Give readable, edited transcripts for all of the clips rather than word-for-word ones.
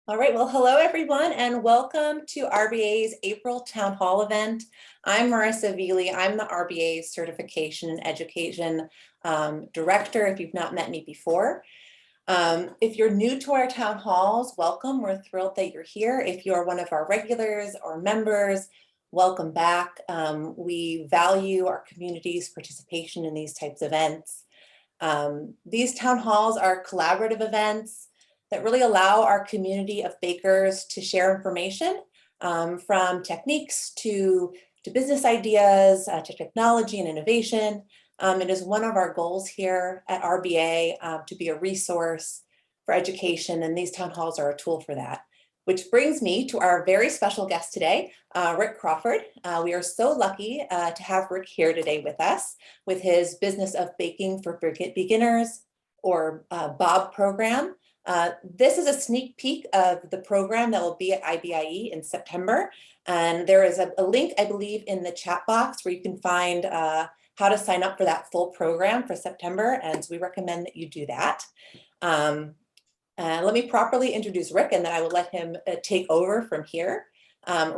All right, well, hello everyone and welcome to RBA's April Town Hall event. I'm Marissa Veely. I'm the RBA Certification and Education Director, if you've not met me before. If you're new to our town halls, welcome. We're thrilled that you're here. If you're one of our regulars or members, welcome back. We value our community's participation in these types of events. These town halls are collaborative events that really allow our community of bakers to share information from techniques to business ideas, to technology and innovation. It is one of our goals here at RBA to be a resource for education, and these town halls are a tool for that. Which brings me to our very special guest today, Rick Crawford. We are so lucky to have Rick here today with us with his Business of Baking for Beginners, or BOB program. This is a sneak peek of the program that will be at IBIE in September. And there is a link, I believe, in the chat box where you can find how to sign up for that full program for September. And so we recommend that you do that. Let me properly introduce Rick, and then I will let him take over from here.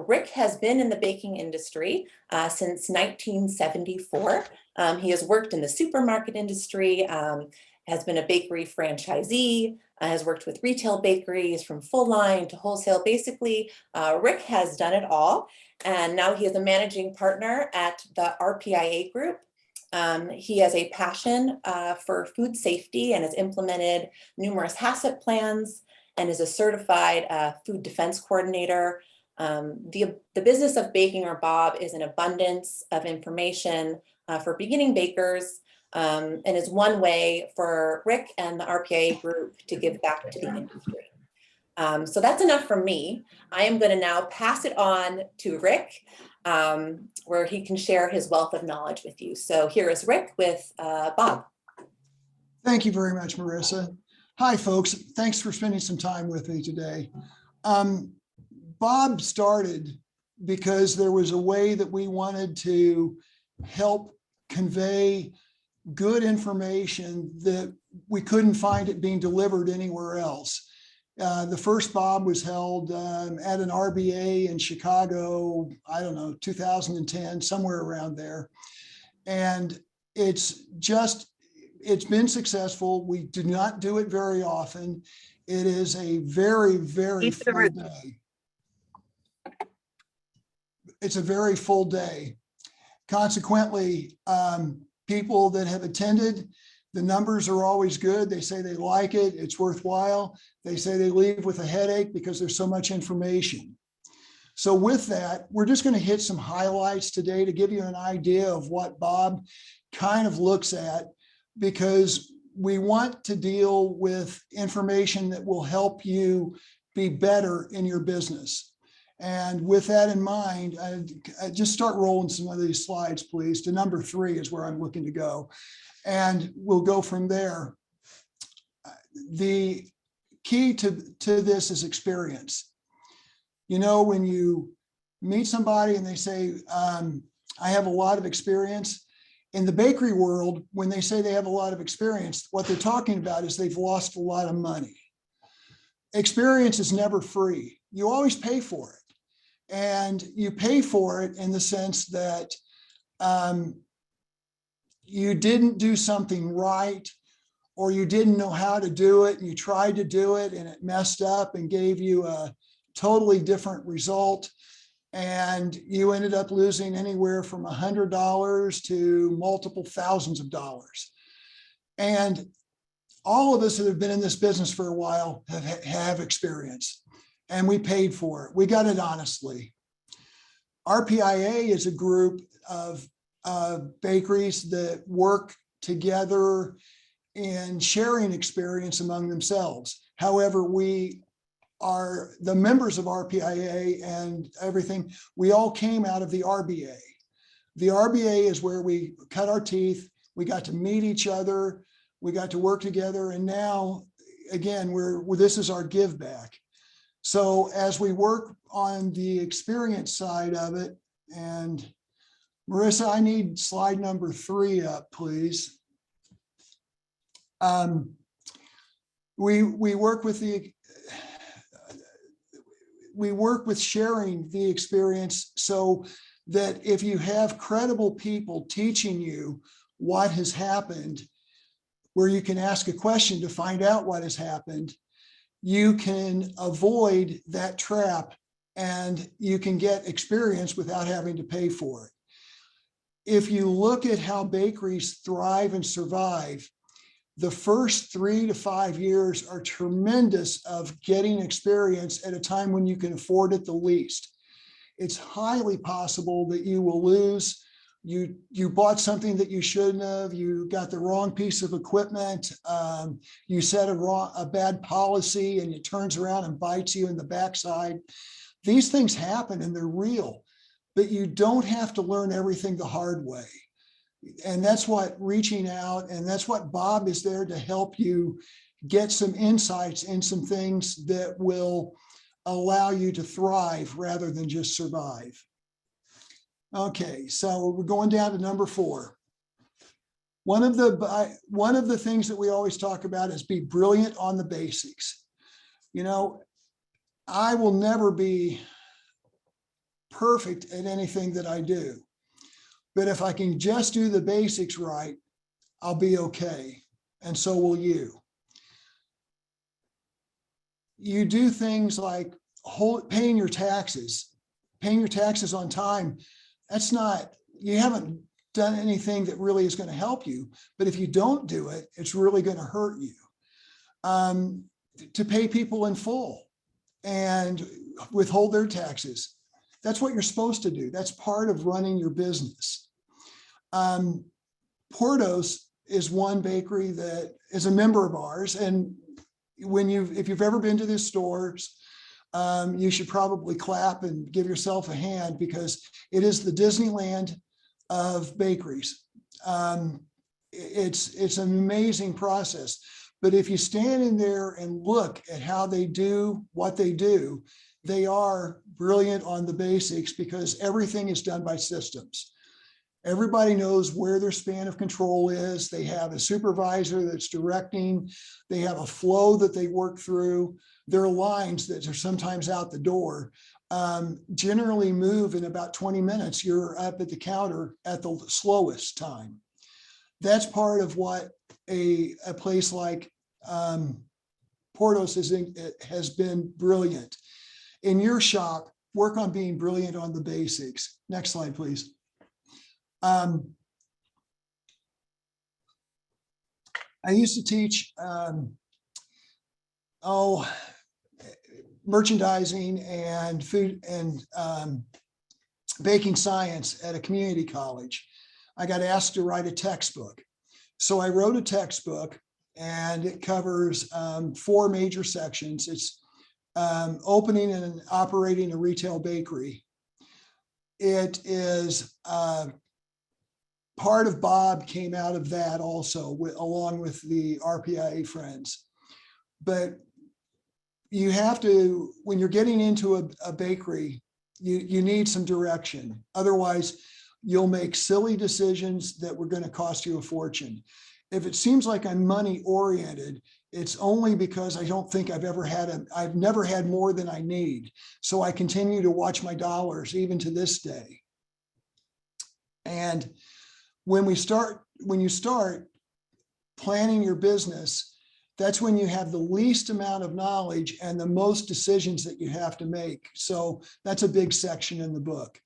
Rick has been in the baking industry since 1974. He has worked in the supermarket industry, has been a bakery franchisee, has worked with retail bakeries from full line to wholesale. Basically, Rick has done it all. And now he is a managing partner at the RPIA Group. He has a passion for food safety and has implemented numerous HACCP plans and is a certified food defense coordinator. The Business of Baking, or BOB, is an abundance of information for beginning bakers, and is one way for Rick and the RPIA Group to give back to the industry. So that's enough from me. I am going to now pass it on to Rick, where he can share his wealth of knowledge with you. So here is Rick with BOB. Thank you very much, Marissa. Hi, folks. Thanks for spending some time with me today. BOB started because there was a way that we wanted to help convey good information that we couldn't find it being delivered anywhere else. The first BOB was held at an RBA in Chicago, I don't know, 2010, somewhere around there. And it's been successful. We do not do it very often. It is a very, very full day. It's a very full day. Consequently, people that have attended, the numbers are always good. They say they like it. It's worthwhile. They say they leave with a headache because there's so much information. So with that, we're just going to hit some highlights today to give you an idea of what BOB kind of looks at, because we want to deal with information that will help you be better in your business. And with that in mind, I just start rolling some of these slides, please. To number 3 is where I'm looking to go. And we'll go from there. The key to this is experience. You know, when you meet somebody and they say, I have a lot of experience. In the bakery world, when they say they have a lot of experience, what they're talking about is they've lost a lot of money. Experience is never free. You always pay for it. And you pay for it in the sense that you didn't do something right, or you didn't know how to do it, and you tried to do it and it messed up and gave you a totally different result. And you ended up losing anywhere from $100 to multiple thousands of dollars. And all of us that have been in this business for a while have experience, and we paid for it. We got it honestly. RPIA is a group of bakeries that work together in sharing experience among themselves. However, we are the members of RPIA and everything. We all came out of the RBA. The RBA is where we cut our teeth. We got to meet each other. We got to work together. And now, again, this is our give back. So as we work on the experience side of it, and Marissa, I need slide number 3 up, please. We work with we work with sharing the experience so that if you have credible people teaching you what has happened, where you can ask a question to find out what has happened, you can avoid that trap and you can get experience without having to pay for it. If you look at how bakeries thrive and survive, the first 3 to 5 years are tremendous of getting experience at a time when you can afford it the least. It's highly possible that you will lose. You bought something that you shouldn't have. You got the wrong piece of equipment. You set a bad policy, and it turns around and bites you in the backside. These things happen and they're real, but you don't have to learn everything the hard way. And that's what reaching out, and that's what Bob is there to help you get some insights and some things that will allow you to thrive rather than just survive. Okay, so we're going down to number 4. One of the things that we always talk about is be brilliant on the basics. You know, I will never be perfect at anything that I do, but if I can just do the basics right, I'll be okay, and so will you. You do things like paying your taxes on time. That's not, you haven't done anything that really is going to help you, but if you don't do it, it's really going to hurt you. To pay people in full and withhold their taxes. That's what you're supposed to do. That's part of running your business. Portos is one bakery that is a member of ours. And if you've ever been to these stores, you should probably clap and give yourself a hand, because it is the Disneyland of bakeries. It's an amazing process. But if you stand in there and look at how they do what they do, they are brilliant on the basics, because everything is done by systems. Everybody knows where their span of control is. They have a supervisor that's directing. They have a flow that they work through. Their lines that are sometimes out the door generally move in about 20 minutes. You're up at the counter at the slowest time. That's part of what a place like Portos has been brilliant. In your shop, work on being brilliant on the basics. Next slide, please. I used to teach merchandising and food and baking science at a community college. I got asked to write a textbook. So I wrote a textbook, and it covers 4 major sections. It's opening and operating a retail bakery. It is part of Bob came out of that also, along with the RPIA friends. But you have to, when you're getting into a bakery, you need some direction. Otherwise, you'll make silly decisions that were going to cost you a fortune. If it seems like I'm money oriented, it's only because I don't think I've never had more than I need. So I continue to watch my dollars even to this day. And when you start planning your business, that's when you have the least amount of knowledge and the most decisions that you have to make. So that's a big section in the book.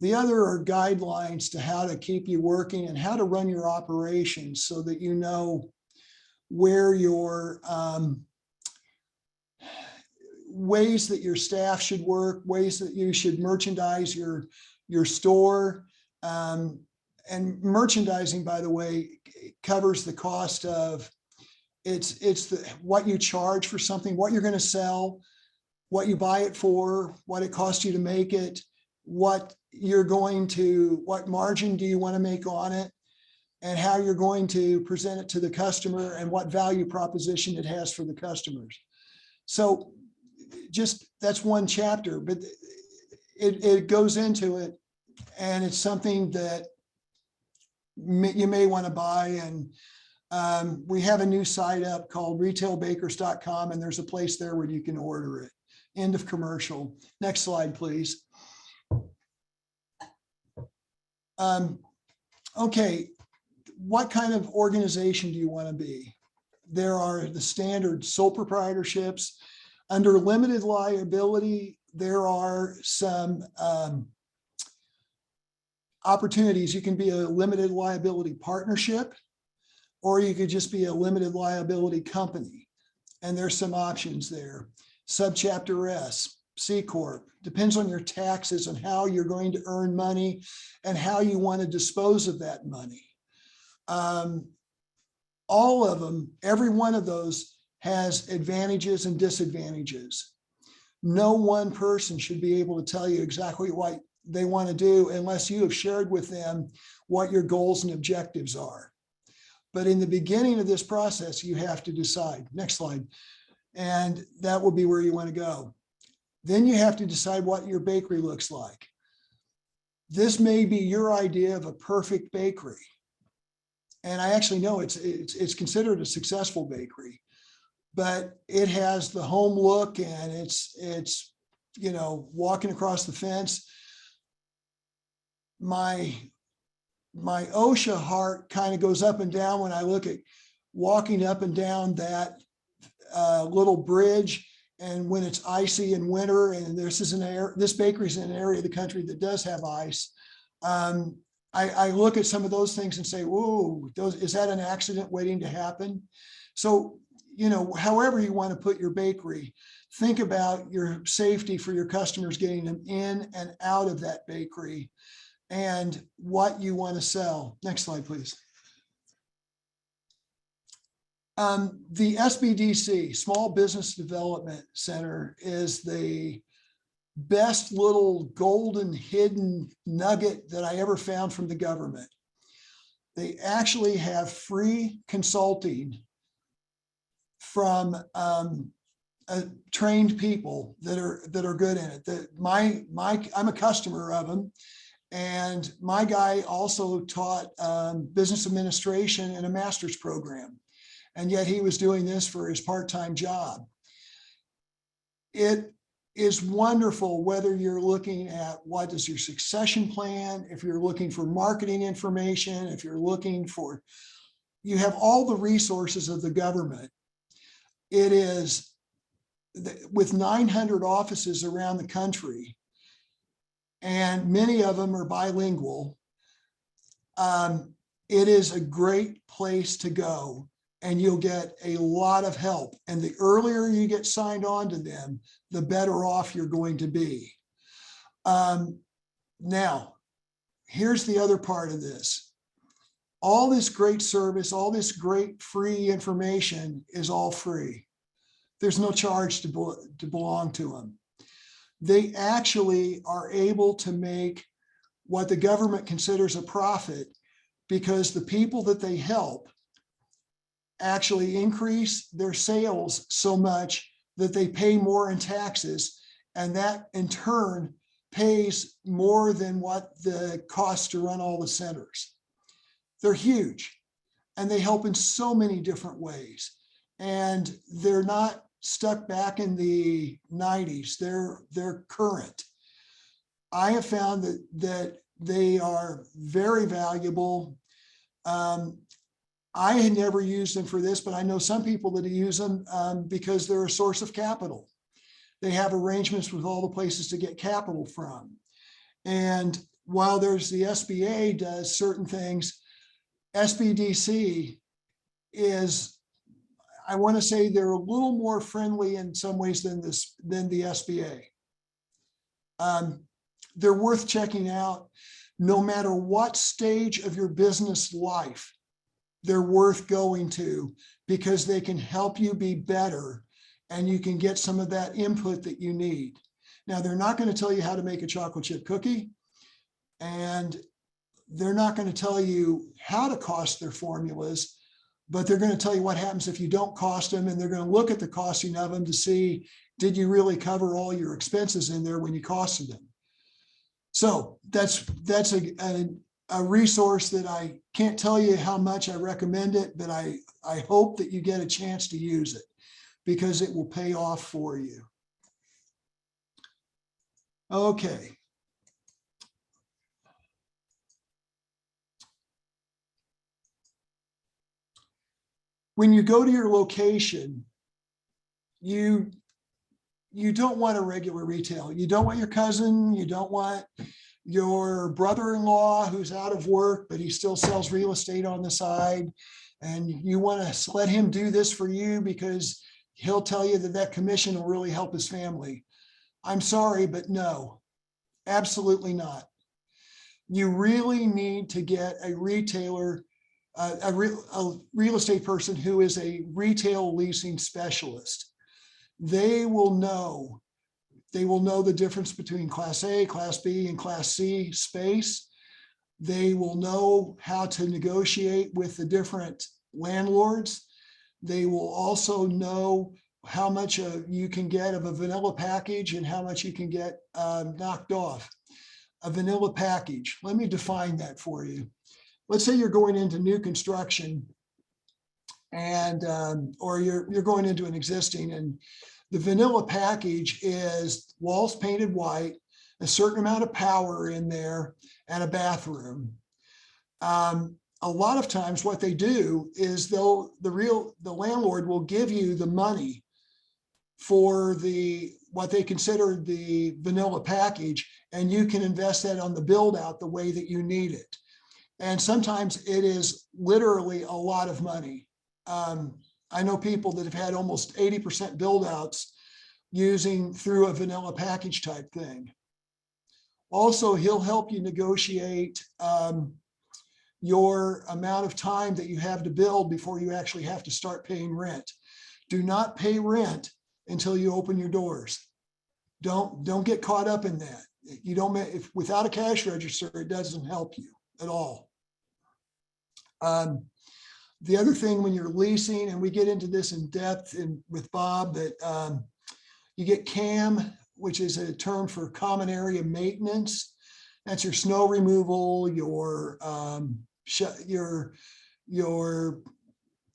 The other are guidelines to how to keep you working and how to run your operations so that you know where your ways that your staff should work, ways that you should merchandise your store. And merchandising, by the way, covers the cost of what you charge for something, what you're going to sell, what you buy it for, what it costs you to make it, what margin do you want to make on it, and how you're going to present it to the customer, and what value proposition it has for the customers. So that's one chapter, but it goes into it, and it's something that you may want to buy. And we have a new site up called retailbakers.com, and there's a place there where you can order it. End of commercial. Next slide, please. Okay, what kind of organization do you want to be? There are the standard sole proprietorships. Under limited liability, there are some opportunities. You can be a limited liability partnership, or you could just be a limited liability company. And there's some options there. Subchapter S, C Corp, depends on your taxes and how you're going to earn money and how you want to dispose of that money. All of them, every one of those has advantages and disadvantages. No one person should be able to tell you exactly what they want to do unless you have shared with them what your goals and objectives are. But in the beginning of this process, you have to decide. Next slide. And that will be where you want to go. Then you have to decide what your bakery looks like. This may be your idea of a perfect bakery. And I actually know it's considered a successful bakery, but it has the home look and it's walking across the fence. My OSHA heart kind of goes up and down when I look at walking up and down that little bridge, and when it's icy in winter, and this bakery's in an area of the country that does have ice. I look at some of those things and say, whoa, is that an accident waiting to happen? So, however you want to put your bakery, think about your safety for your customers, getting them in and out of that bakery and what you want to sell. Next slide, please. The SBDC, Small Business Development Center, is the best little golden hidden nugget that I ever found from the government. They actually have free consulting from trained people that are good in it. I'm a customer of them, and my guy also taught business administration in a master's program, and yet he was doing this for his part-time job. It is wonderful whether you're looking at what is your succession plan, if you're looking for marketing information, if you're looking for, you have all the resources of the government. It is, with 900 offices around the country, and many of them are bilingual, it is a great place to go, and you'll get a lot of help. And the earlier you get signed on to them, the better off you're going to be. Now, here's the other part of this. All this great service, all this great free information is all free. There's no charge to belong to them. They actually are able to make what the government considers a profit, because the people that they help actually increase their sales so much that they pay more in taxes, and that in turn pays more than what the cost to run all the centers. They're huge, and they help in so many different ways, and they're not stuck back in the 90s. They're current. I have found that they are very valuable. I had never used them for this, but I know some people that use them because they're a source of capital. They have arrangements with all the places to get capital from. And while there's the SBA does certain things, SBDC is, I want to say they're a little more friendly in some ways than the SBA. They're worth checking out no matter what stage of your business life. They're worth going to, because they can help you be better, and you can get some of that input that you need. Now, they're not going to tell you how to make a chocolate chip cookie, and they're not going to tell you how to cost their formulas, but they're going to tell you what happens if you don't cost them, and they're going to look at the costing of them to see, did you really cover all your expenses in there when you costed them? So that's a resource that I can't tell you how much I recommend it, but I hope that you get a chance to use it, because it will pay off for you. Okay. When you go to your location, you don't want a regular retail. You don't want your cousin. You don't want your brother-in-law who's out of work, but he still sells real estate on the side. And you want to let him do this for you because he'll tell you that that commission will really help his family. I'm sorry, but no, absolutely not. You really need to get a retailer, a real estate person who is a retail leasing specialist. They will know the difference between Class A, Class B, and Class C space. They will know how to negotiate with the different landlords. They will also know how much you can get of a vanilla package and how much you can get knocked off. A vanilla package, let me define that for you. Let's say you're going into new construction and or you're going into an existing, and the vanilla package is walls painted white, a certain amount of power in there, and a bathroom. A lot of times what they do is the landlord will give you the money for what they consider the vanilla package, and you can invest that on the build out the way that you need it. And sometimes it is literally a lot of money. I know people that have had almost 80% build outs using through a vanilla package type thing. Also, he'll help you negotiate your amount of time that you have to build before you actually have to start paying rent. Do not pay rent until you open your doors. Don't get caught up in that. You don't, if without a cash register, it doesn't help you at all. The other thing when you're leasing, and we get into this in depth with Bob, that you get CAM, which is a term for common area maintenance. That's your snow removal, your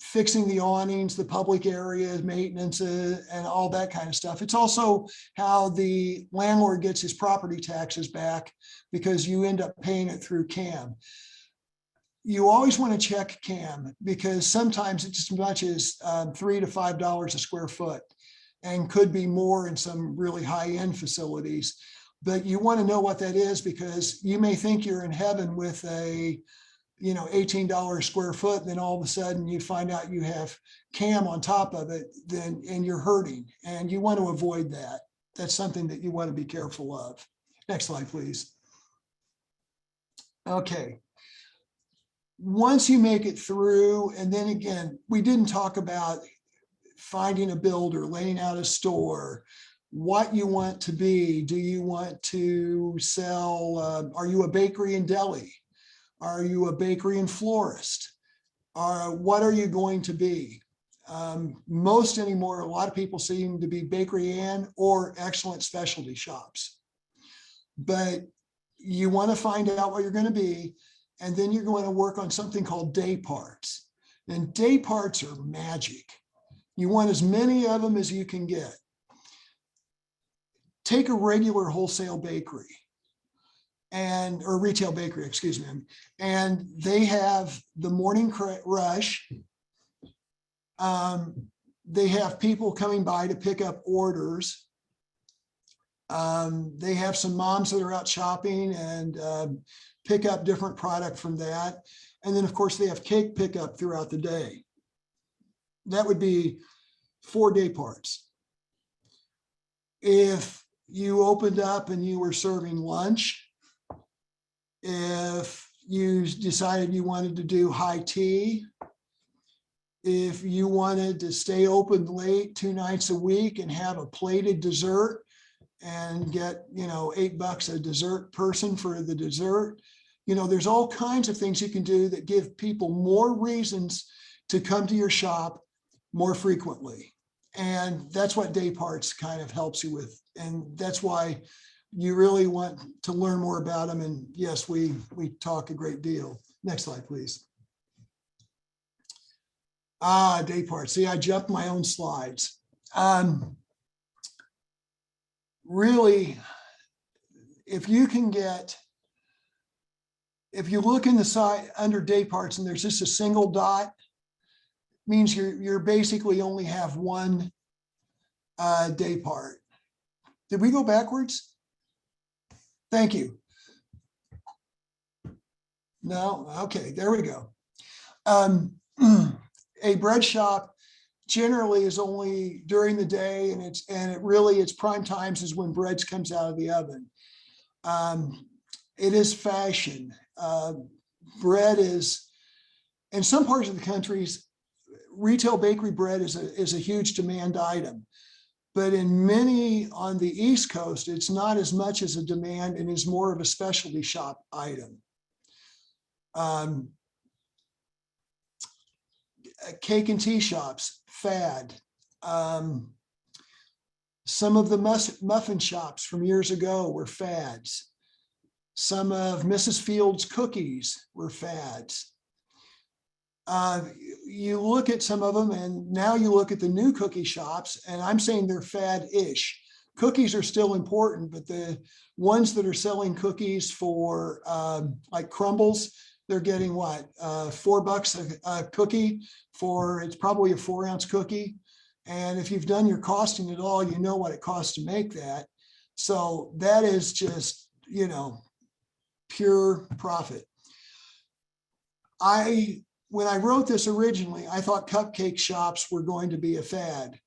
fixing the awnings, the public areas, maintenance, and all that kind of stuff. It's also how the landlord gets his property taxes back because you end up paying it through CAM. You always want to check CAM because sometimes it's as much as $3 to $5 a square foot and could be more in some really high-end facilities. But you want to know what that is because you may think you're in heaven with a $18 a square foot, then all of a sudden you find out you have CAM on top of it, and you're hurting, and you want to avoid that. That's something that you want to be careful of. Next slide, please. Okay. Once you make it through, and then again, we didn't talk about finding a builder, laying out a store, what you want to be. Do you want to sell, are you a bakery and deli? Are you a bakery and florist? What are you going to be? Most anymore, a lot of people seem to be bakery and or excellent specialty shops. But you want to find out what you're going to be, and then you're going to work on something called day parts. And day parts are magic. You want as many of them as you can get. Take a regular wholesale bakery or retail bakery, excuse me, and they have the morning rush. They have people coming by to pick up orders. They have some moms that are out shopping and pick up different product from that. And then of course they have cake pickup throughout the day. That would be 4 day parts. If you opened up and you were serving lunch, if you decided you wanted to do high tea, if you wanted to stay open late 2 nights a week and have a plated dessert and get, $8 a dessert person for the dessert, there's all kinds of things you can do that give people more reasons to come to your shop more frequently. And that's what day parts kind of helps you with. And that's why you really want to learn more about them. And yes, we talk a great deal. Next slide, please. Day parts. See, I jumped my own slides. Really, if you can get, if you look in the side under day parts and there's just a single dot, means you're basically only have one day part. Did we go backwards? Thank you. No, okay, there we go. A bread shop generally is only during the day, and it's prime times is when bread comes out of the oven. It is fashion. Bread is, in some parts of the countries, retail bakery bread is a huge demand item. But in many on the East Coast, it's not as much as a demand and is more of a specialty shop item. Cake and tea shops, fad. Some of the muffin shops from years ago were fads. Some of Mrs. Field's cookies were fads. You look at some of them, and now you look at the new cookie shops, and I'm saying they're fad-ish. Cookies are still important, but the ones that are selling cookies for like crumbles, they're getting what, $4 a cookie for, it's probably a 4-ounce cookie. And if you've done your costing at all, you know what it costs to make that. So that is just, pure profit. When I wrote this originally, I thought cupcake shops were going to be a fad.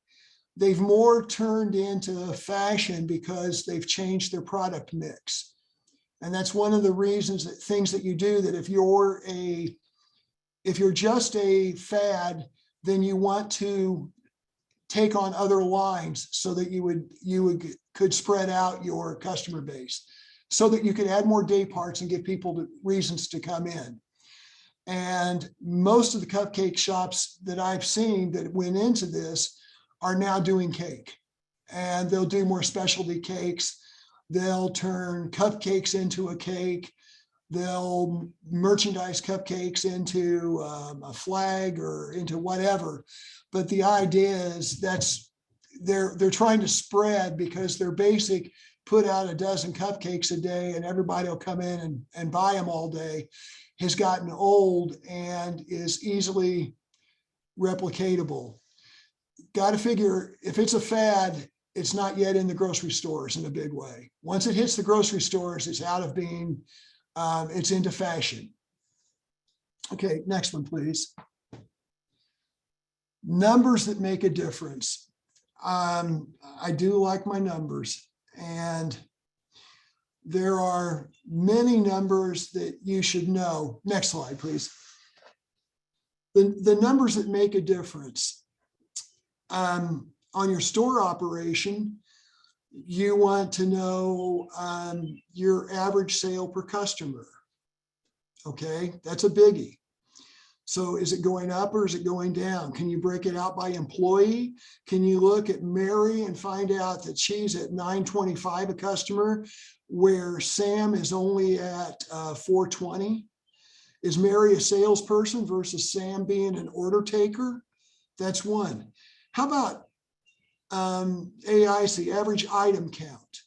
They've more turned into fashion because they've changed their product mix. And that's one of the reasons that things that you do, that if you're just a fad, then you want to take on other lines so that you could spread out your customer base so that you could add more day parts and give people reasons to come in. And most of the cupcake shops that I've seen that went into this are now doing cake, and they'll do more specialty cakes. They'll turn cupcakes into a cake. They'll merchandise cupcakes into a flag or into whatever. But the idea is they're trying to spread, because their basic put out a dozen cupcakes a day and everybody will come in and buy them all day, has gotten old and is easily replicatable. Got to figure, if it's a fad, it's not yet in the grocery stores in a big way. Once it hits the grocery stores, it's out of being, it's into fashion. Okay, next one, please. Numbers that make a difference. I do like my numbers, and there are many numbers that you should know. Next slide, please. The numbers that make a difference. On your store operation, you want to know your average sale per customer. Okay, that's a biggie. So is it going up or is it going down? Can you break it out by employee? Can you look at Mary and find out that she's at $9.25 a customer, where Sam is only at $4.20? Is Mary a salesperson versus Sam being an order taker? That's one. How about AIC, average item count?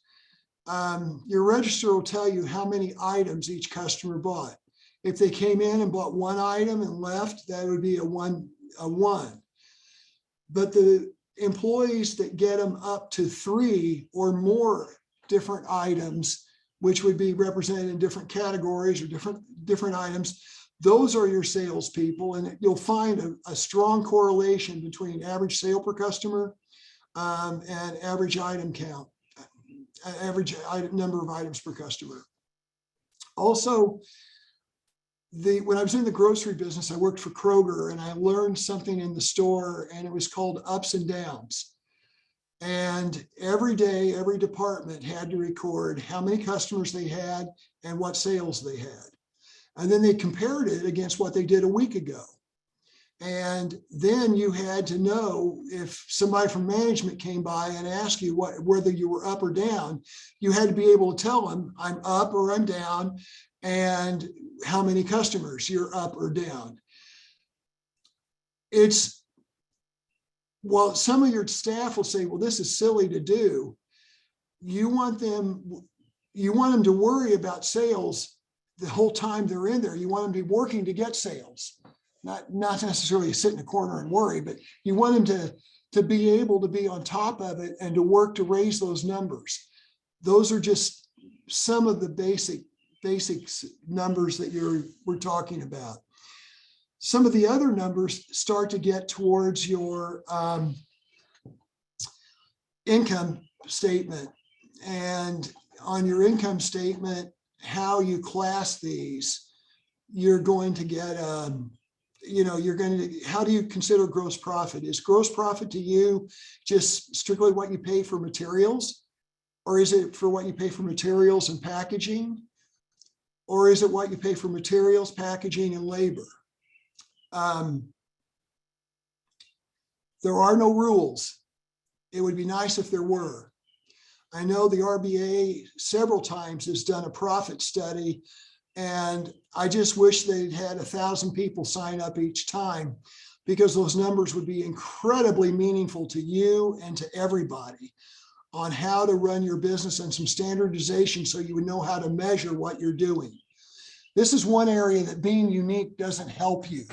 Your register will tell you how many items each customer bought. If they came in and bought one item and left, that would be a one. But the employees that get them up to 3 or more different items, which would be represented in different categories or different items, those are your salespeople. And you'll find a strong correlation between average sale per customer and average item count, average number of items per customer. Also, when I was in the grocery business, I worked for Kroger, and I learned something in the store, and it was called ups and downs. And every day, every department had to record how many customers they had and what sales they had. And then they compared it against what they did a week ago. And then you had to know, if somebody from management came by and asked you whether you were up or down, you had to be able to tell them, I'm up or I'm down, and how many customers you're up or down. Well, some of your staff will say, well, this is silly to do. You want them, you want them to worry about sales the whole time they're in there. You want them to be working to get sales, not necessarily sit in a corner and worry, but you want them to be able to be on top of it and to work to raise those numbers. Those are just some of the basic numbers that we're talking about. Some of the other numbers start to get towards your income statement, and on your income statement, how you class these, you're going to get, how do you consider gross profit? Is gross profit to you just strictly what you pay for materials? Or is it for what you pay for materials and packaging? Or is it what you pay for materials, packaging, and labor? There are no rules. It would be nice if there were. I know the RBA several times has done a profit study, and I just wish they'd had 1,000 people sign up each time, because those numbers would be incredibly meaningful to you and to everybody on how to run your business, and some standardization so you would know how to measure what you're doing. This is one area that being unique doesn't help you.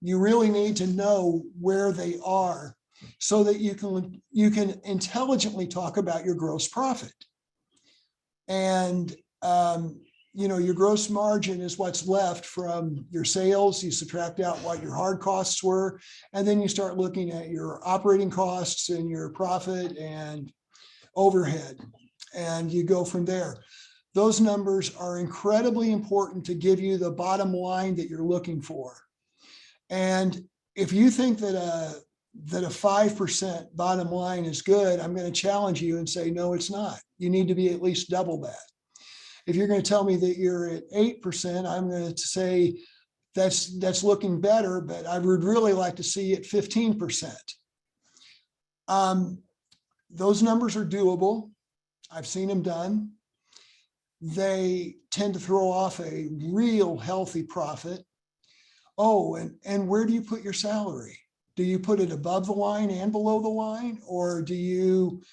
You really need to know where they are so that you can intelligently talk about your gross profit. And your gross margin is what's left from your sales. You subtract out what your hard costs were, and then you start looking at your operating costs and your profit and overhead, and you go from there. Those numbers are incredibly important to give you the bottom line that you're looking for. And if you think that a 5% bottom line is good, I'm going to challenge you and say, no, it's not. You need to be at least double that. If you're going to tell me that you're at 8%, I'm going to say that's looking better, but I would really like to see it 15%. Those numbers are doable. I've seen them done. They tend to throw off a real healthy profit. Oh, and where do you put your salary? Do you put it above the line and below the line? Or do you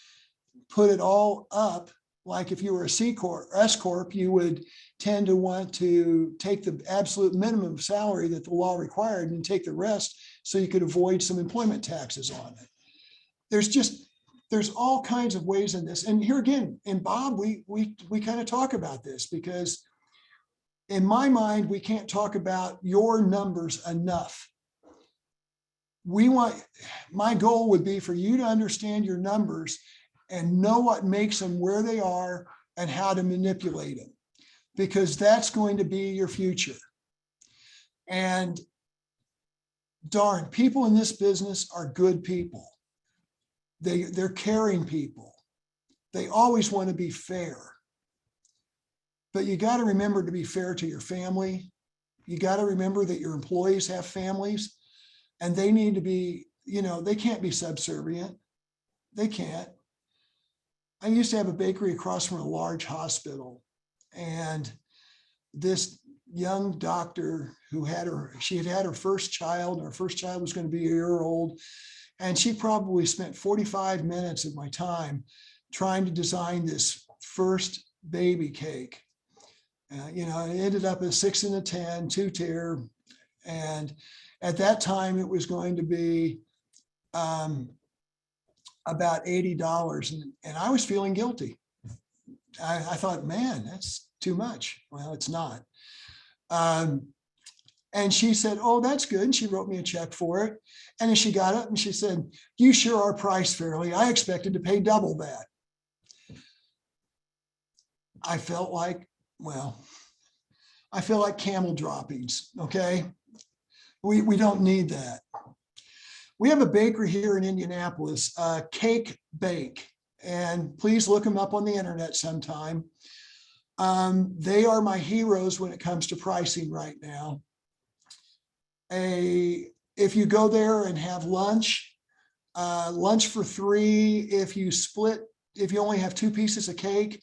put it all up? Like if you were a C Corp, S Corp, you would tend to want to take the absolute minimum salary that the law required and take the rest so you could avoid some employment taxes on it. There's all kinds of ways in this. And here again, in Bob, we kind of talk about this, because in my mind, we can't talk about your numbers enough. My goal would be for you to understand your numbers and know what makes them where they are and how to manipulate them, because that's going to be your future. And darn, people in this business are good people. They're caring people. They always want to be fair. But you got to remember to be fair to your family. You got to remember that your employees have families, and they need to be, they can't be subservient. They can't. I used to have a bakery across from a large hospital, and this young doctor she had had her first child, and her first child was going to be a year old. And she probably spent 45 minutes of my time trying to design this first baby cake. It ended up a 6 and a 10, 2-tier. And at that time, it was going to be about $80. And I was feeling guilty. I thought, man, that's too much. Well, it's not. And she said, oh, that's good. And she wrote me a check for it. And then she got up and she said, you sure are priced fairly. I expected to pay double that. I felt like camel droppings. Okay. We don't need that. We have a bakery here in Indianapolis, Cake Bake, and please look them up on the internet sometime. They are my heroes when it comes to pricing right now. If you go there and have lunch for $3, if you only have 2 pieces of cake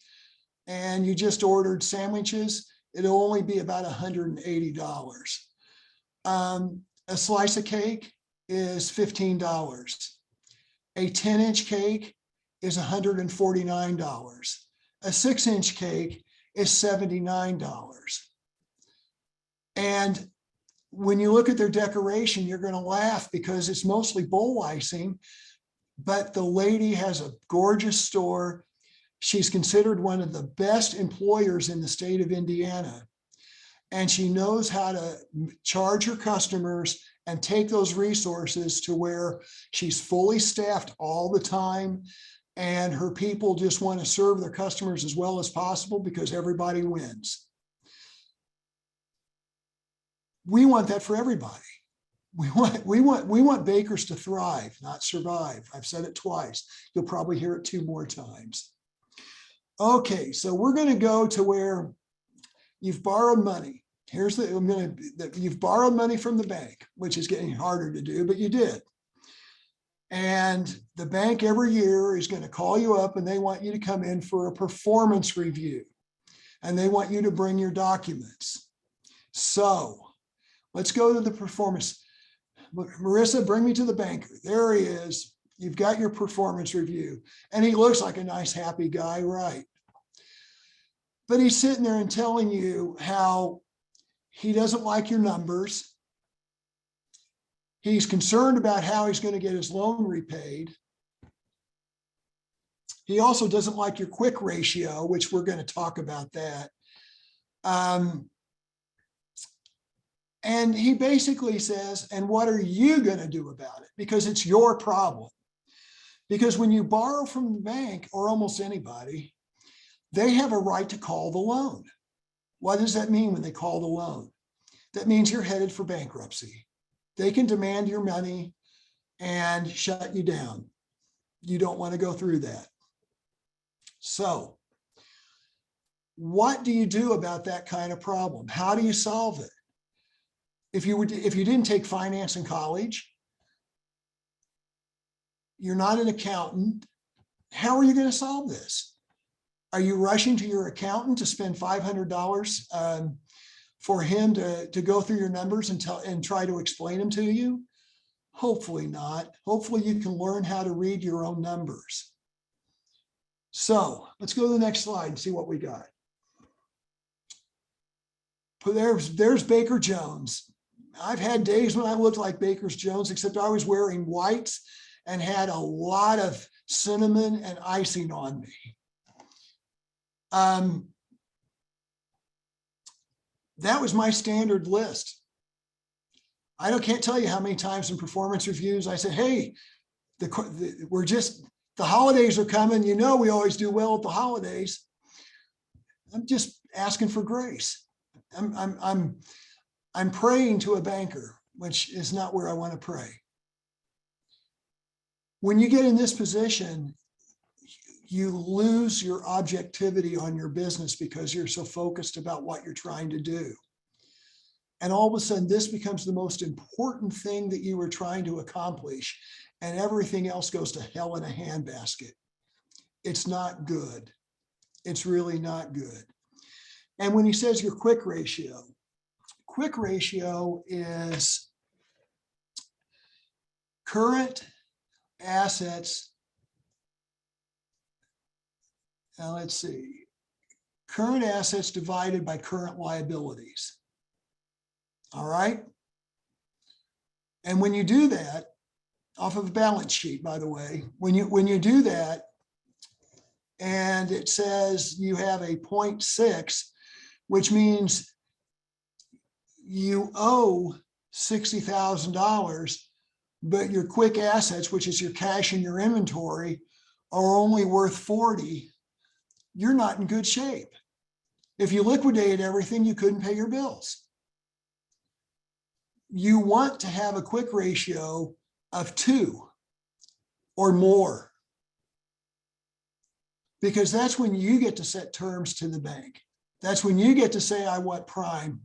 and you just ordered sandwiches, it'll only be about $180. A slice of cake is $15. A 10-inch cake is $149. A 6-inch cake is $79. And when you look at their decoration, you're going to laugh because it's mostly bowl icing, but the lady has a gorgeous store. She's considered one of the best employers in the state of Indiana. And she knows how to charge her customers and take those resources to where she's fully staffed all the time. And her people just want to serve their customers as well as possible because everybody wins. We want that for everybody. We want bakers to thrive, not survive. I've said it twice. You'll probably hear it 2 more times. Okay, so we're going to go to where you've borrowed money. You've borrowed money from the bank, which is getting harder to do, but you did. And the bank every year is going to call you up and they want you to come in for a performance review. And they want you to bring your documents. So let's go to the performance. Marissa, bring me to the banker. There he is. You've got your performance review. And he looks like a nice, happy guy, right? But he's sitting there and telling you how he doesn't like your numbers. He's concerned about how he's going to get his loan repaid. He also doesn't like your quick ratio, which we're going to talk about that. And he basically says, and what are you going to do about it? Because it's your problem. Because when you borrow from the bank or almost anybody, they have a right to call the loan. What does that mean when they call the loan? That means you're headed for bankruptcy. They can demand your money and shut you down. You don't want to go through that. So what do you do about that kind of problem? How do you solve it? If you didn't take finance in college, you're not an accountant, how are you going to solve this? Are you rushing to your accountant to spend $500 for him to go through your numbers and try to explain them to you? Hopefully not. Hopefully you can learn how to read your own numbers. So let's go to the next slide and see what we got. There's Baker Jones. I've had days when I looked like Baker Jones, except I was wearing whites and had a lot of cinnamon and icing on me. That was my standard list. I can't tell you how many times in performance reviews I said, hey, the holidays are coming. You know, we always do well at the holidays. I'm just asking for grace. I'm praying to a banker, which is not where I want to pray. When you get in this position, you lose your objectivity on your business because you're so focused about what you're trying to do. And all of a sudden, this becomes the most important thing that you were trying to accomplish, and everything else goes to hell in a handbasket. It's not good. It's really not good. And when he says your quick ratio is current assets. Now let's see, current assets divided by current liabilities. All right. And when you do that, off of a balance sheet, by the way, when you do that, and it says you have a 0.6, which means you owe $60,000, but your quick assets, which is your cash and your inventory, are only worth 40, you're not in good shape. If you liquidated everything, you couldn't pay your bills. You want to have a quick ratio of 2 or more, because that's when you get to set terms to the bank. That's when you get to say, I want prime.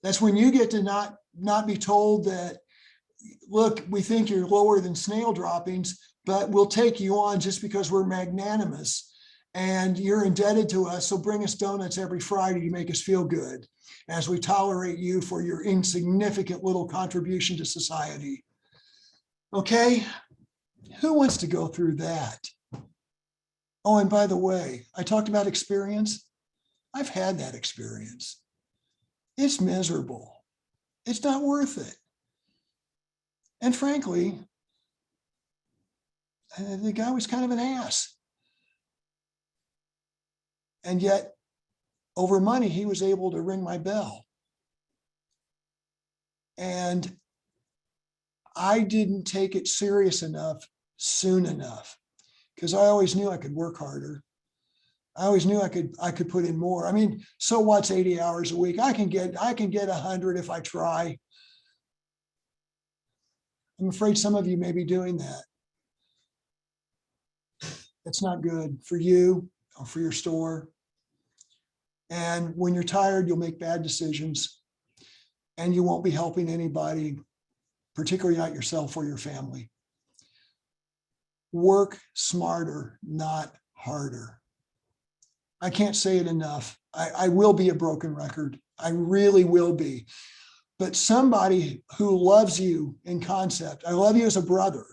That's when you get to not be told that, look, we think you're lower than snail droppings, but we'll take you on just because we're magnanimous and you're indebted to us. So bring us donuts every Friday to make us feel good as we tolerate you for your insignificant little contribution to society. Okay, who wants to go through that? Oh, and by the way, I talked about experience. I've had that experience. It's miserable. It's not worth it. And frankly, the guy was kind of an ass. And yet, over money, he was able to ring my bell. And I didn't take it serious enough soon enough, because I always knew I could work harder. I always knew I could put in more. I mean, so what's 80 hours a week? I can get 100 if I try. I'm afraid some of you may be doing that. It's not good for you or for your store. And when you're tired, you'll make bad decisions and you won't be helping anybody, particularly not yourself or your family. Work smarter, not harder. I can't say it enough. I will be a broken record. I really will be. But somebody who loves you in concept, I love you as a brother,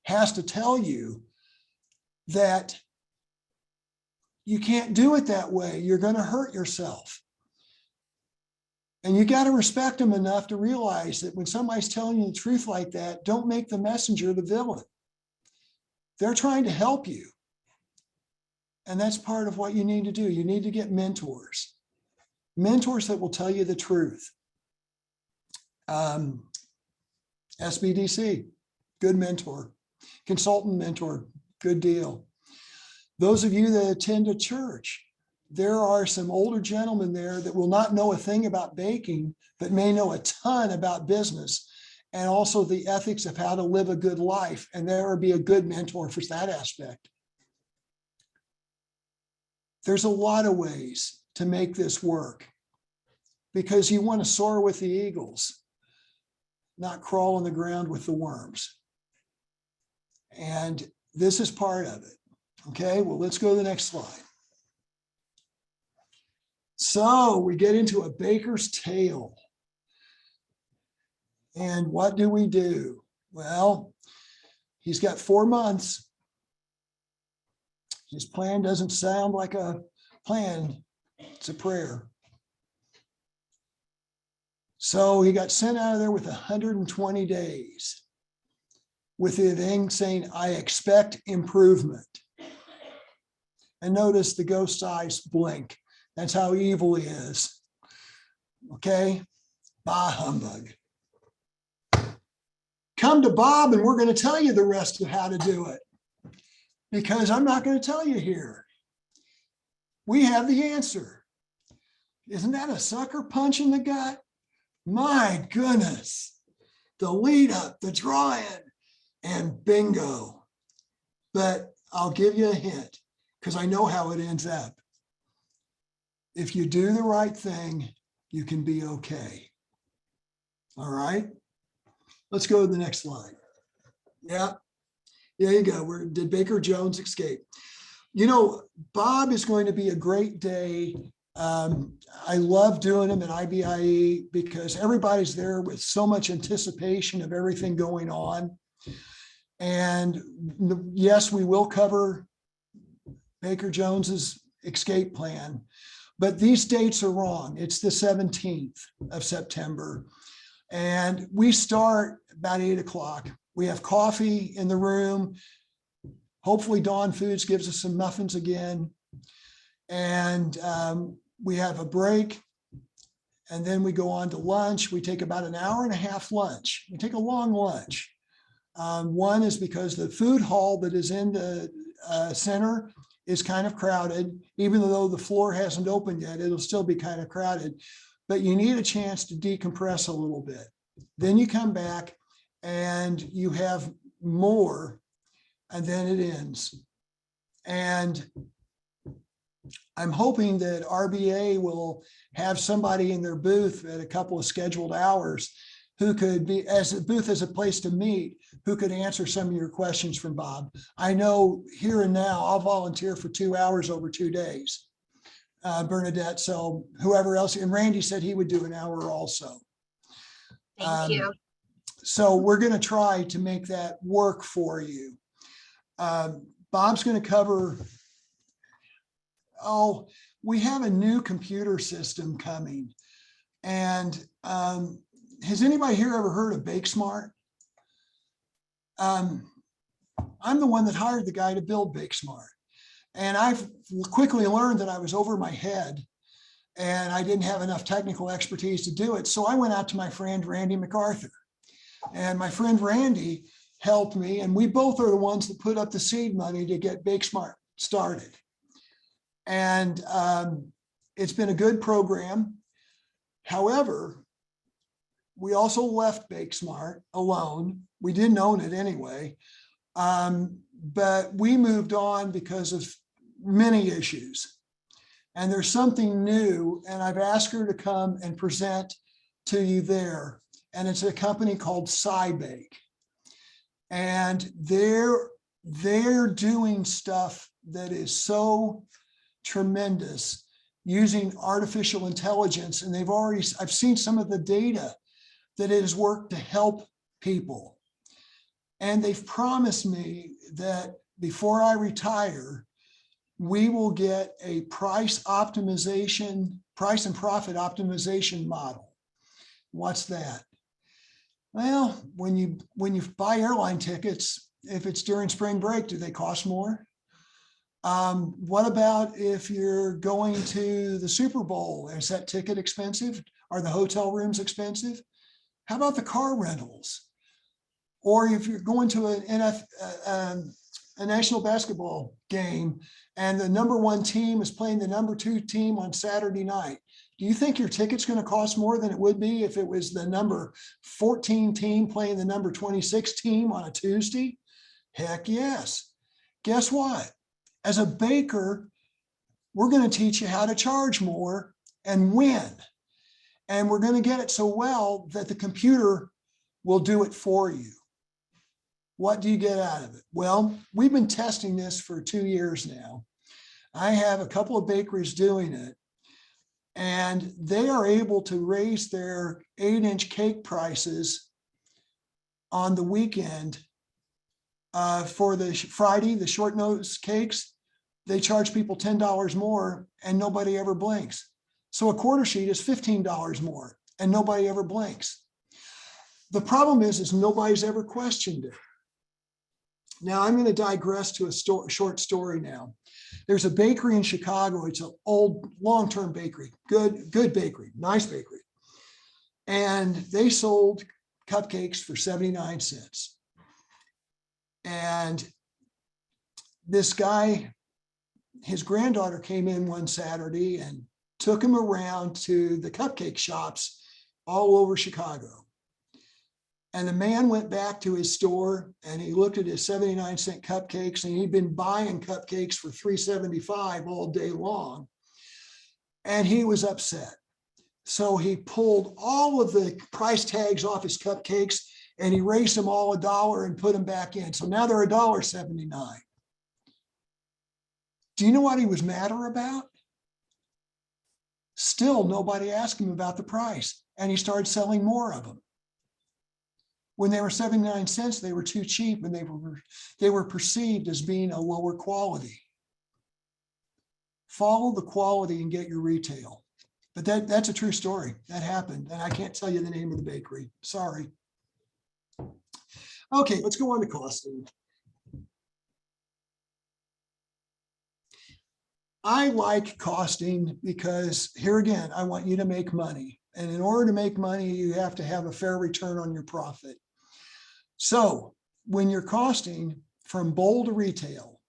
has to tell you that you can't do it that way. You're going to hurt yourself. And you got to respect them enough to realize that when somebody's telling you the truth like that, don't make the messenger the villain. They're trying to help you. And that's part of what you need to do. You need to get mentors that will tell you the truth. SBDC, good mentor. Consultant mentor, good deal. Those of you that attend a church, there are some older gentlemen there that will not know a thing about baking, but may know a ton about business and also the ethics of how to live a good life. And there will be a good mentor for that aspect. There's a lot of ways to make this work because you want to soar with the eagles, not crawl on the ground with the worms. And this is part of it. Okay, well, let's go to the next slide. So we get into a baker's tale. And what do we do? Well, he's got 4 months. His plan doesn't sound like a plan. It's a prayer. So he got sent out of there with 120 days with the thing saying, I expect improvement. And notice the ghost eyes blink. That's how evil he is. Okay? Bah humbug. Come to Bob and we're going to tell you the rest of how to do it. Because I'm not going to tell you here. We have the answer. Isn't that a sucker punch in the gut? My goodness. The lead up, the draw in, and bingo. But I'll give you a hint because I know how it ends up. If you do the right thing, you can be okay. All right. Let's go to the next slide. Yeah. There you go. Did Baker Jones escape? You know, Bob is going to be a great day. I love doing them at IBIE because everybody's there with so much anticipation of everything going on. And yes, we will cover Baker Jones's escape plan, but these dates are wrong. It's the 17th of September. And we start about 8 o'clock. We have coffee in the room. Hopefully Dawn Foods gives us some muffins again. And we have a break. And then we go on to lunch. We take about an hour and a half lunch. We take a long lunch. One is because the food hall that is in the center is kind of crowded. Even though the floor hasn't opened yet, it'll still be kind of crowded. But you need a chance to decompress a little bit. Then you come back and you have more, and then it ends. And I'm hoping that RBA will have somebody in their booth at a couple of scheduled hours who could be, as a booth as a place to meet, who could answer some of your questions from Bob. I know here and now I'll volunteer for 2 hours over 2 days. Bernadette, so whoever else, and Randy said he would do an hour also. Thank you. So we're going to try to make that work for you. Bob's going to cover oh, we have a new computer system coming. And has anybody here ever heard of BakeSmart? I'm the one that hired the guy to build BakeSmart. And I've quickly learned that I was over my head and I didn't have enough technical expertise to do it. So I went out to my friend, Randy MacArthur. And my friend Randy helped me. And we both are the ones that put up the seed money to get BakeSmart started. And it's been a good program. However, we also left BakeSmart alone. We didn't own it anyway. But we moved on because of many issues. And there's something new, and I've asked her to come and present to you there. And it's a company called SciBake. And they're doing stuff that is so tremendous using artificial intelligence. And I've seen some of the data that it has worked to help people. And they've promised me that before I retire, we will get a price and profit optimization model. What's that? Well, when you buy airline tickets, if it's during spring break, do they cost more? What about if you're going to the Super Bowl? Is that ticket expensive? Are the hotel rooms expensive? How about the car rentals? Or if you're going to a national basketball game and the number 1 team is playing the number 2 team on Saturday night, do you think your ticket's going to cost more than it would be if it was the number 14 team playing the number 26 team on a Tuesday? Heck yes. Guess what? As a baker, we're going to teach you how to charge more and win. And we're going to get it so well that the computer will do it for you. What do you get out of it? Well, we've been testing this for 2 years now. I have a couple of bakeries doing it, and they are able to raise their 8-inch cake prices on the weekend. For the Friday, the short notice cakes, they charge people $10 more and nobody ever blinks. So a quarter sheet is $15 more and nobody ever blinks. The problem is nobody's ever questioned it. Now I'm going to digress to a short story now. There's a bakery in Chicago. It's an old, long-term bakery, good bakery, nice bakery. And they sold cupcakes for 79 cents. And this guy, his granddaughter came in one Saturday and took him around to the cupcake shops all over Chicago. And the man went back to his store and he looked at his 79-cent cupcakes, and he'd been buying cupcakes for $3.75 all day long. And he was upset. So he pulled all of the price tags off his cupcakes and he raised them all $1 and put them back in. So now they're $1.79. Do you know what he was madder about? Still, nobody asked him about the price, and he started selling more of them. When they were 79 cents, they were too cheap, and they were perceived as being a lower quality. Follow the quality and get your retail. But that's a true story. That happened, and I can't tell you the name of the bakery. Sorry. Okay, let's go on to costing. I like costing because, here again, I want you to make money. And in order to make money, you have to have a fair return on your profit. So when you're costing from bowl to retail,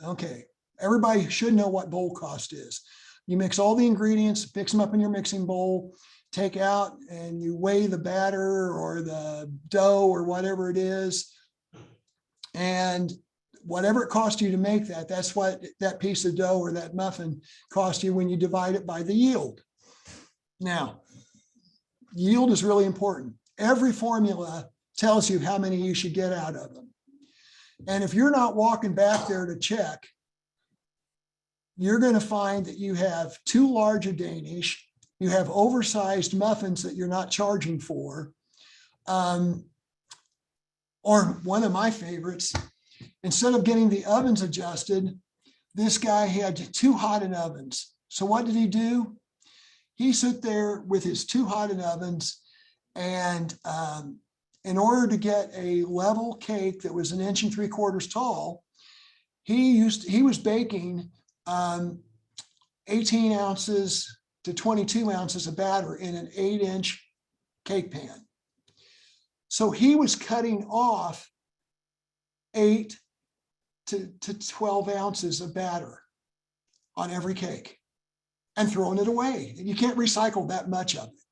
okay, everybody should know what bowl cost is. You mix all the ingredients, mix them up in your mixing bowl, take out, and you weigh the batter or the dough or whatever it is. And whatever it cost you to make that, that's what that piece of dough or that muffin cost you when you divide it by the yield. Now, yield is really important. Every formula tells you how many you should get out of them. And if you're not walking back there to check, you're going to find that you have too large a Danish, you have oversized muffins that you're not charging for. Or one of my favorites, instead of getting the ovens adjusted, this guy had 2 hot end ovens. So what did he do? He sat there with his 2 hot end ovens, and in order to get a level cake that was 1 3/4 inches tall, he was baking 18 ounces to 22 ounces of batter in an 8-inch cake pan. So he was cutting off 8 to 12 ounces of batter on every cake and throwing it away. You can't recycle that much of it.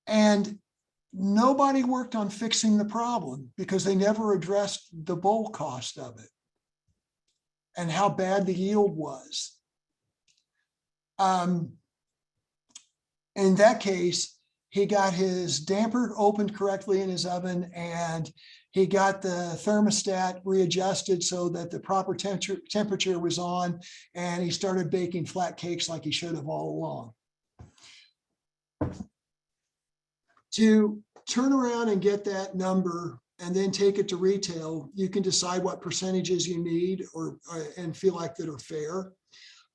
And nobody worked on fixing the problem because they never addressed the bowl cost of it and how bad the yield was. In that case, he got his damper opened correctly in his oven, and he got the thermostat readjusted so that the proper temperature was on, and he started baking flat cakes like he should have all along. To turn around and get that number and then take it to retail, you can decide what percentages you need and feel like that are fair.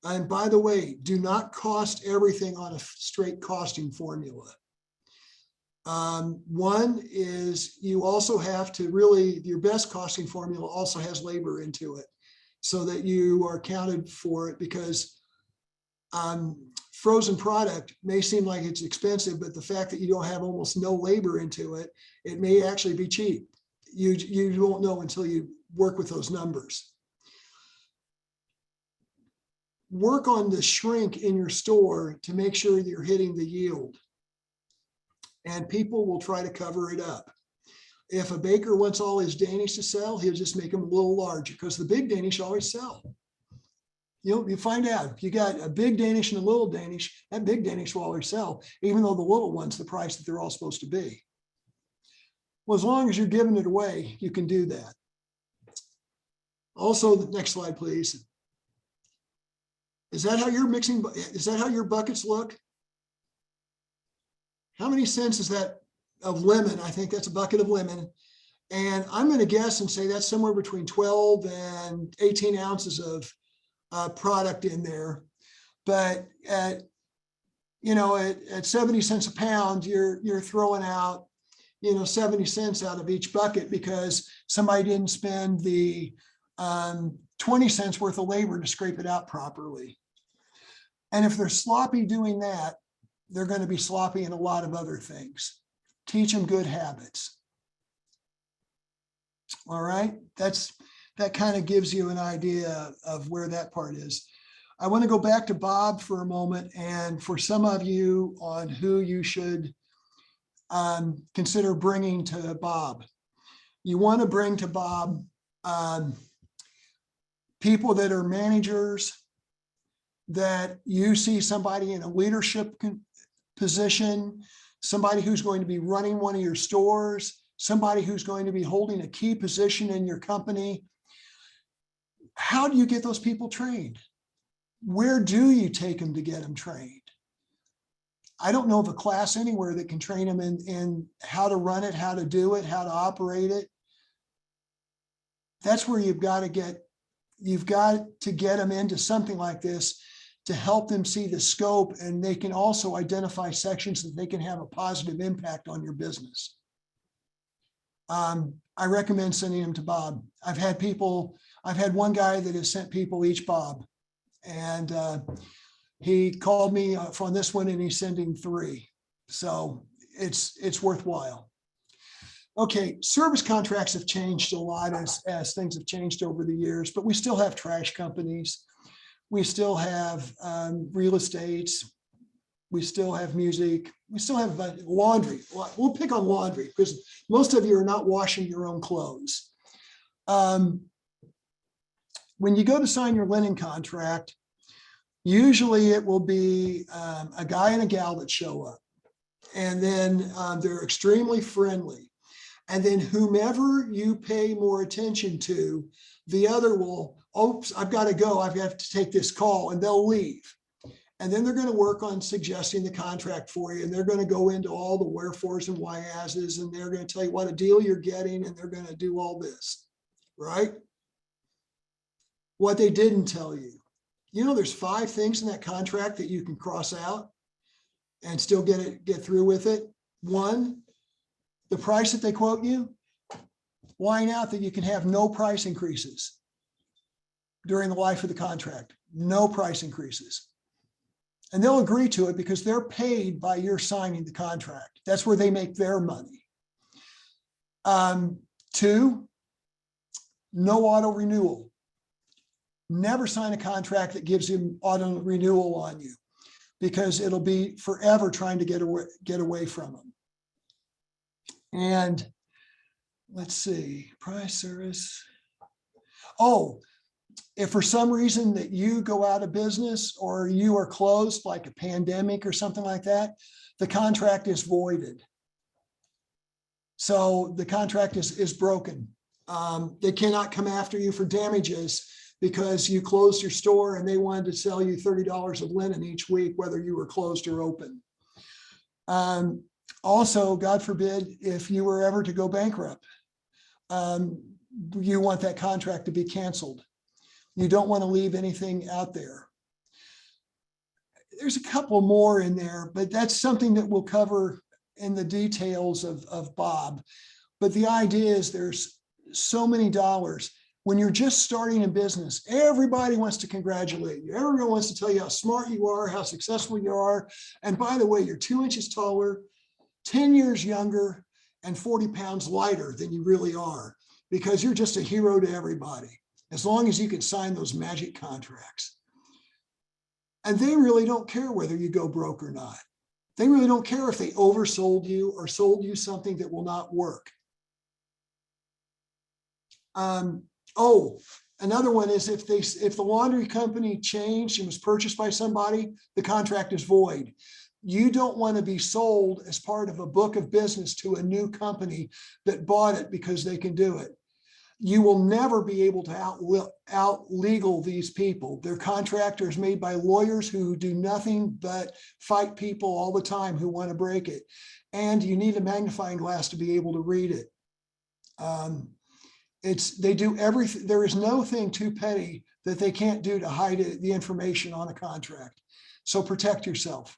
And by the way, do not cost everything on a straight costing formula. One is you also have to really, your best costing formula also has labor into it so that you are accounted for it, because frozen product may seem like it's expensive, but the fact that you don't have almost no labor into it, it may actually be cheap. You won't know until you work with those numbers. Work on the shrink in your store to make sure that you're hitting the yield, and people will try to cover it up. If a baker wants all his Danish to sell, he'll just make them a little larger because the big Danish always sell. You find out if you got a big Danish and a little Danish, that big Danish will always sell, even though the little one's the price that they're all supposed to be. Well, as long as you're giving it away, you can do that. Also, the next slide, please. Is that how you're mixing? Is that how your buckets look? How many cents is that of lemon? I think that's a bucket of lemon. And I'm going to guess and say that's somewhere between 12 and 18 ounces of product in there. But at 70 cents a pound, you're throwing out 70 cents out of each bucket because somebody didn't spend the 20 cents worth of labor to scrape it out properly. And if they're sloppy doing that, they're going to be sloppy in a lot of other things. Teach them good habits. All right, that kind of gives you an idea of where that part is. I want to go back to Bob for a moment, and for some of you on who you should consider bringing to Bob. You want to bring to Bob people that are managers, that you see somebody in a leadership position, somebody who's going to be running one of your stores, somebody who's going to be holding a key position in your company. How do you get those people trained? Where do you take them to get them trained? I don't know of a class anywhere that can train them in how to run it, how to do it, how to operate it. That's where you've got to get them into something like this to help them see the scope, and they can also identify sections that they can have a positive impact on your business. I recommend sending them to Bob. I've had one guy that has sent people each Bob, and he called me on this one, and he's sending 3. So it's worthwhile. Okay, service contracts have changed a lot as things have changed over the years, but we still have trash companies. We still have real estates. We still have music. We still have laundry. We'll pick on laundry because most of you are not washing your own clothes. When you go to sign your linen contract, usually it will be a guy and a gal that show up. And then they're extremely friendly. And then whomever you pay more attention to, the other will, oops, I've got to go. I've got to take this call, and they'll leave. And then they're going to work on suggesting the contract for you. And they're going to go into all the wherefores and why-ases, and they're going to tell you what a deal you're getting, and they're going to do all this, right? what they didn't tell you. You know, there's 5 things in that contract that you can cross out and still get through with it. 1, the price that they quote you, line out that you can have no price increases during the life of the contract, no price increases. And they'll agree to it because they're paid by your signing the contract. That's where they make their money. 2, no auto renewal. Never sign a contract that gives you auto renewal on you, because it'll be forever trying to get away from them. And let's see, price, service. Oh, if for some reason that you go out of business or you are closed, like a pandemic or something like that, the contract is voided. So the contract is broken. They cannot come after you for damages because you closed your store and they wanted to sell you $30 of linen each week, whether you were closed or open. Also, God forbid, if you were ever to go bankrupt, you want that contract to be canceled. You don't want to leave anything out there. There's a couple more in there, but that's something that we'll cover in the details of Bob. But the idea is there's so many dollars. When you're just starting a business, everybody wants to congratulate you. Everyone wants to tell you how smart you are, how successful you are. And by the way, you're 2 inches taller, 10 years younger, and 40 pounds lighter than you really are, because you're just a hero to everybody, as long as you can sign those magic contracts. And they really don't care whether you go broke or not. They really don't care if they oversold you or sold you something that will not work. Oh, another one is if the laundry company changed and was purchased by somebody, the contract is void. You don't want to be sold as part of a book of business to a new company that bought it because they can do it. You will never be able to out legal these people. They're contractors made by lawyers who do nothing but fight people all the time who want to break it. And you need a magnifying glass to be able to read it. They do everything. There is no thing too petty that they can't do to hide the information on a contract. So protect yourself.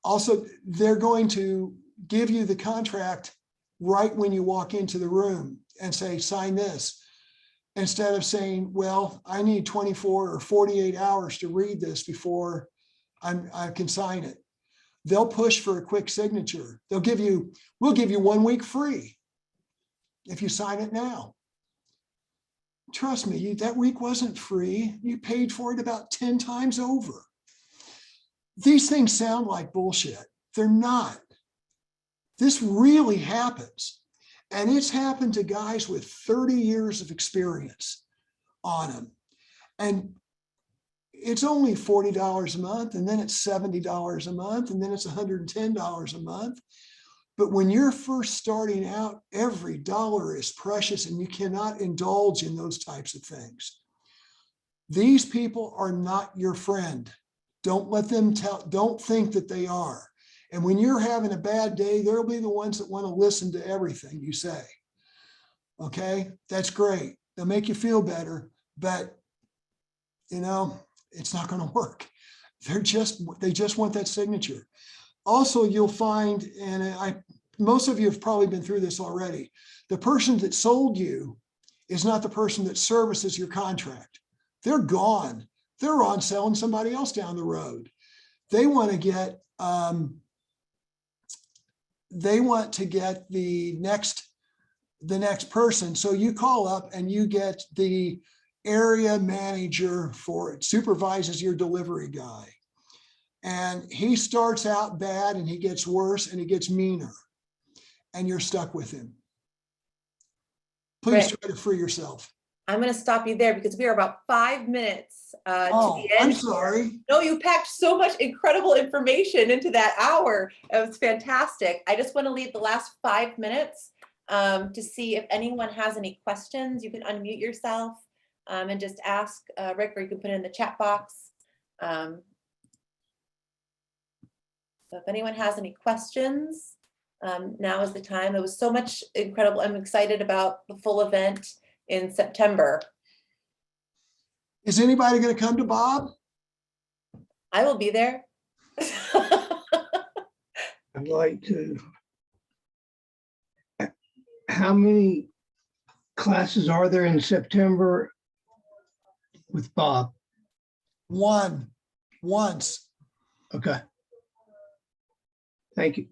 Also, they're going to give you the contract right when you walk into the room and say, sign this, instead of saying, well, I need 24 or 48 hours to read this before I can sign it. They'll push for a quick signature. We'll give you 1 week free if you sign it now. Trust me, that week wasn't free. You paid for it about 10 times over. These things sound like bullshit. They're not. This really happens. And it's happened to guys with 30 years of experience on them. And it's only $40 a month, and then it's $70 a month, and then it's $110 a month. But when you're first starting out, every dollar is precious and you cannot indulge in those types of things. These people are not your friend. Don't let them don't think that they are. And when you're having a bad day, they'll be the ones that want to listen to everything you say. Okay, that's great. They'll make you feel better, but it's not going to work. They just want that signature. Also, you'll find, and most of you have probably been through this already, the person that sold you is not the person that services your contract. They're gone. They're on selling somebody else down the road. They want to get the next person. So you call up and you get the area manager for it, supervises your delivery guy. And he starts out bad and he gets worse and he gets meaner. And you're stuck with him. Please try to free yourself. I'm going to stop you there because we are about 5 minutes to the end. I'm sorry. No, you packed so much incredible information into that hour. It was fantastic. I just want to leave the last 5 minutes to see if anyone has any questions. You can unmute yourself and just ask Rick, or you can put it in the chat box. So if anyone has any questions, now is the time. It was so much incredible. I'm excited about the full event in September. Is anybody going to come to Bob? I will be there. I'd like to. How many classes are there in September with Bob? Once. Okay. Thank you.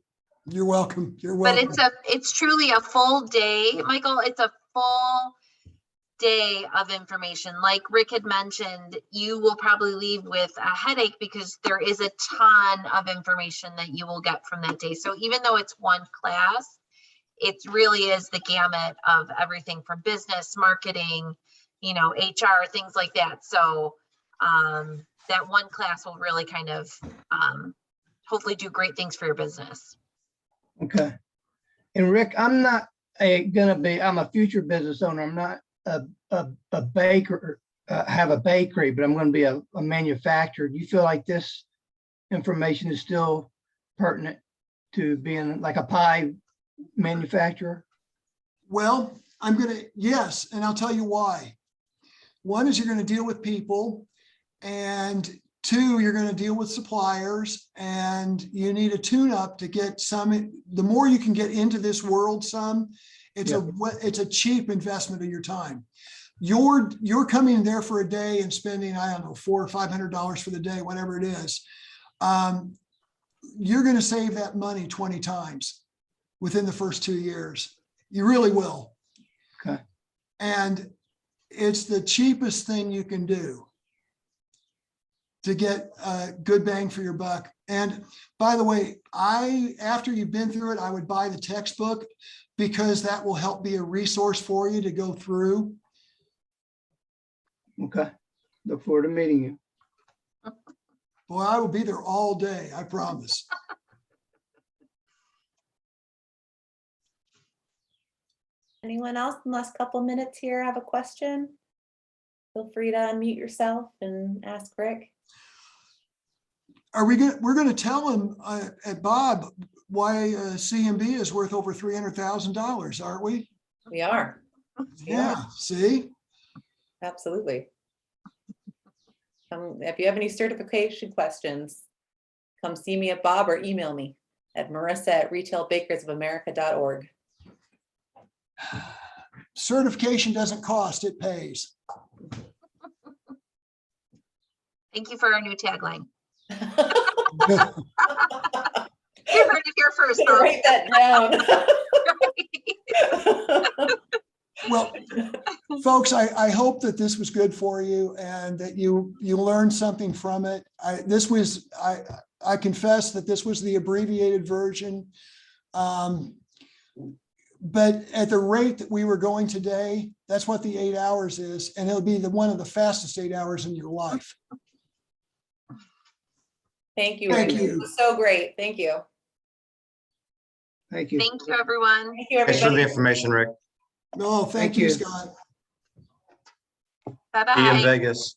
You're welcome. You're But welcome. it's truly a full day, Michael. It's a full day of information. Like Rick had mentioned, you will probably leave with a headache because there is a ton of information that you will get from that day. So even though it's one class, it really is the gamut of everything from business, marketing, HR, things like that. So that one class will really kind of hopefully do great things for your business. Okay. And Rick, I'm not I'm a future business owner. I'm not a baker, have a bakery, but I'm going to be a manufacturer. Do you feel like this information is still pertinent to being like a pie manufacturer? Well, yes, and I'll tell you why. One is you're going to deal with people, and two, you're going to deal with suppliers, and you need a tune-up to get some. The more you can get into this world, it's a cheap investment of your time. You're coming there for a day and spending, I don't know, $400 or $500 for the day, whatever it is. You're going to save that money 20 times within the first 2 years. You really will. Okay. And it's the cheapest thing you can do to get a good bang for your buck. And by the way, after you've been through it, I would buy the textbook because that will help be a resource for you to go through. Okay. Look forward to meeting you. Boy, I will be there all day, I promise. Anyone else in the last couple minutes here have a question? Feel free to unmute yourself and ask Rick. We're going to tell him at Bob why CMB is worth over $300,000, aren't we? We are. Yeah, see? Absolutely. If you have any certification questions, come see me at Bob or email me at marissa@retailbakersofamerica.org. Certification doesn't cost, it pays. Thank you for our new tagline. Write You heard it here first, folks. that down. Well, folks, I hope that this was good for you and that you learned something from it. I confess that this was the abbreviated version. But at the rate that we were going today, that's what the 8 hours is, and it'll be one of the fastest 8 hours in your life. Thank you. Thank Rick. you. It was so great. Thank you. Thank you. Thank you, everyone. Thank you, Thanks for the everybody. information, Rick. No, thank Thank you, you. Scott. See you in Bye-bye. Vegas.